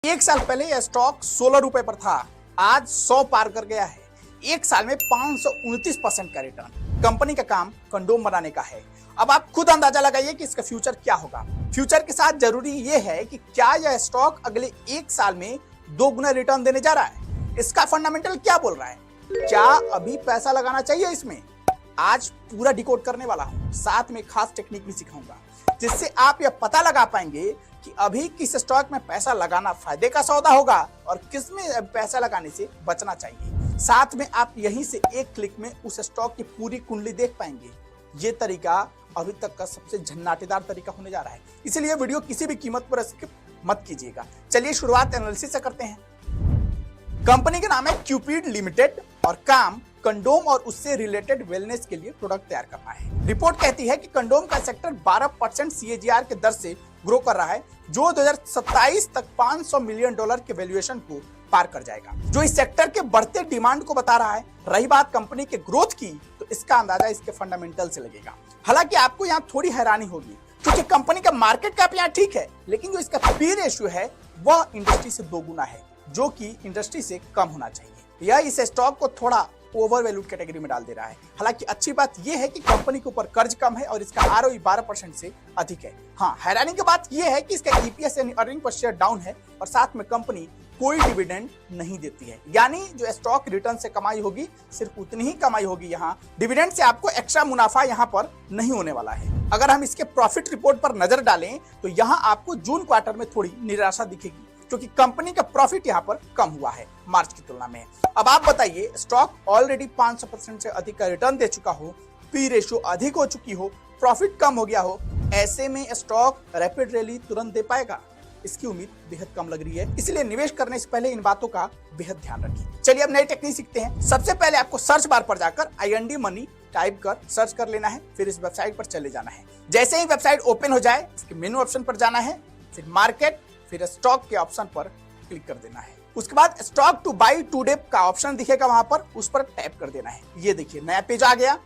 एक साल पहले यह स्टॉक 16 रुपए पर था, आज 100 पार कर गया है। एक साल में 529% का रिटर्न। कंपनी का काम कंडोम बनाने का है। अब आप खुद अंदाजा लगाइए कि इसका फ्यूचर क्या होगा। फ्यूचर के साथ जरूरी यह है कि क्या यह स्टॉक अगले एक साल में 2 गुना रिटर्न देने जा रहा है। इसका फंडामेंटल क्या बोल रहा है, क्या अभी पैसा लगाना चाहिए इसमें। आज पूरा डिकोड करने वाला हूं, साथ में खास टेक्निक भी सिखाऊंगा जिससे आप यह पता लगा पाएंगे कि अभी किस स्टॉक में पैसा लगाना फायदे का सौदा होगा और किस में पैसा लगाने से बचना चाहिए। साथ में आप यहीं से एक क्लिक में उस स्टॉक की पूरी कुंडली देख पाएंगे। ये तरीका अभी तक का सबसे झन्नाटेदार तरीका होने जा रहा है, इसलिए वीडियो किसी भी कीमत पर स्किप मत कीजिएगा। चलिए शुरुआत एनालिसिस से करते हैं। कंपनी का नाम है क्यूपिड लिमिटेड और काम कंडोम और उससे रिलेटेड वेलनेस के लिए प्रोडक्ट तैयार करना है। रिपोर्ट कहती है कि कंडोम का सेक्टर 12% CAGR के दर से ग्रो कर रहा है, जो 2027 तक $500 मिलियन के वैल्यूएशन को पार कर जाएगा, जो इस सेक्टर के बढ़ते डिमांड को बता रहा है। रही बात कंपनी के ग्रोथ की, तो इसका अंदाजा इसके फंडामेंटल से लगेगा। हालांकि आपको यहाँ थोड़ी हैरानी होगी क्योंकि कंपनी का मार्केट कैप यहाँ ठीक है, लेकिन जो इसका पी रेशियो है वह इंडस्ट्री से 2 गुना है, जो कि इंडस्ट्री से कम होना चाहिए। यह इस स्टॉक को थोड़ा ओवर वैल्यूड कैटेगरी में डाल दे रहा है। हालांकि अच्छी बात यह है कि कंपनी के ऊपर कर्ज कम है और इसका ROE 12% से अधिक है। हाँ, हैरानी की बात यह है कि इसका EPS यानी अर्निंग पर शेयर डाउन है और साथ में कंपनी कोई डिविडेंड नहीं देती है। यानी जो स्टॉक रिटर्न से कमाई होगी सिर्फ उतनी ही कमाई होगी। यहाँ डिविडेंड से आपको एक्स्ट्रा मुनाफा यहाँ पर नहीं होने वाला है। अगर हम इसके प्रॉफिट रिपोर्ट पर नजर डालें तो यहाँ आपको जून क्वार्टर में थोड़ी निराशा दिखेगी क्योंकि कंपनी का प्रॉफिट यहाँ पर कम हुआ है मार्च की तुलना में। अब आप बताइए, स्टॉक ऑलरेडी 500% से अधिक का रिटर्न दे चुका हो, पी रेशियो अधिक हो चुकी हो, प्रॉफिट कम हो गया हो, ऐसे में स्टॉक रैपिड रैली तुरंत दे पाएगा? इसकी उम्मीद बेहद कम लग रही है। इसलिए निवेश करने से पहले इन बातों का बेहद ध्यान रखिए। चलिए अब नई टेक्निक सीखते हैं। सबसे पहले आपको सर्च बार पर जाकर IND मनी टाइप कर सर्च कर लेना है, फिर इस वेबसाइट पर चले जाना है। जैसे ही वेबसाइट ओपन हो जाए, इसके मेनू ऑप्शन पर जाना है, फिर मार्केट, फिर स्टॉक के ऑप्शन पर क्लिक कर देना है। उसके बाद स्टॉक टू बाई टुडे का ऑप्शन दिखेगा, वहां पर उस पर टैप कर देना है। ये देखिए नया पेज आ गया।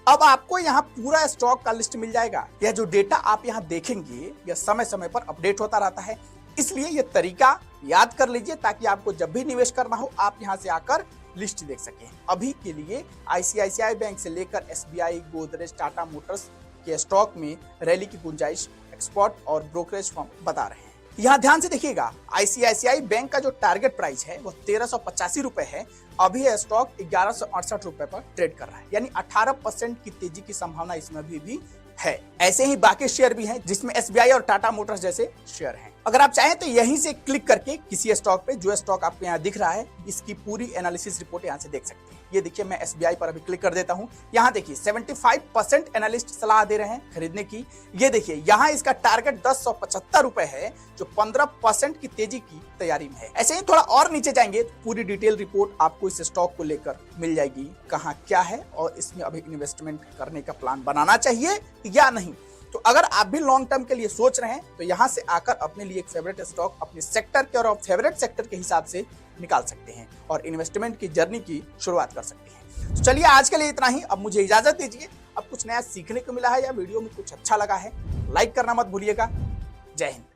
अब आपको यहाँ पूरा स्टॉक का लिस्ट मिल जाएगा। यह जो डेटा आप यहाँ देखेंगे यह समय समय पर अपडेट होता रहता है, इसलिए यह तरीका याद कर लीजिए ताकि आपको जब भी निवेश करना हो आप यहाँ से आकर लिस्ट देख सकें। अभी के लिए ICICI बैंक से लेकर SBI, गोदरेज, टाटा मोटर्स के स्टॉक में रैली की गुंजाइश एक्सपर्ट और ब्रोकरेज फर्म बता रहे हैं। यहाँ ध्यान से देखिएगा, ICICI बैंक का जो टारगेट प्राइस है वो 1385 रुपए है। अभी यह स्टॉक 1168 रुपए पर ट्रेड कर रहा है, यानी 18% की तेजी की संभावना इसमें अभी भी है। ऐसे ही बाकी शेयर भी हैं जिसमें SBI और टाटा मोटर्स जैसे शेयर हैं। अगर आप चाहें तो यहीं से क्लिक करके किसी स्टॉक पे, जो स्टॉक आपको यहाँ दिख रहा है, इसकी पूरी एनालिसिस रिपोर्ट यहाँ से देख सकते हैं। ये देखिए, मैं SBI पर अभी क्लिक कर देता हूँ। यहाँ देखिए 75% एनालिस्ट सलाह दे रहे हैं खरीदने की। ये देखिए यहाँ इसका टारगेट 1075 रुपए है, जो 15% की तेजी की तैयारी में है। ऐसे ही थोड़ा और नीचे जाएंगे तो पूरी डिटेल रिपोर्ट आपको इस स्टॉक को लेकर मिल जाएगी, कहाँ क्या है और इसमें अभी इन्वेस्टमेंट करने का प्लान बनाना चाहिए या नहीं। तो अगर आप भी लॉन्ग टर्म के लिए सोच रहे हैं तो यहाँ से आकर अपने लिए एक फेवरेट स्टॉक अपने सेक्टर के और फेवरेट सेक्टर के हिसाब से निकाल सकते हैं और इन्वेस्टमेंट की जर्नी की शुरुआत कर सकते हैं। तो चलिए आज के लिए इतना ही। अब मुझे इजाजत दीजिए। अब कुछ नया सीखने को मिला है या वीडियो में कुछ अच्छा लगा है, लाइक करना मत भूलिएगा। जय हिंद।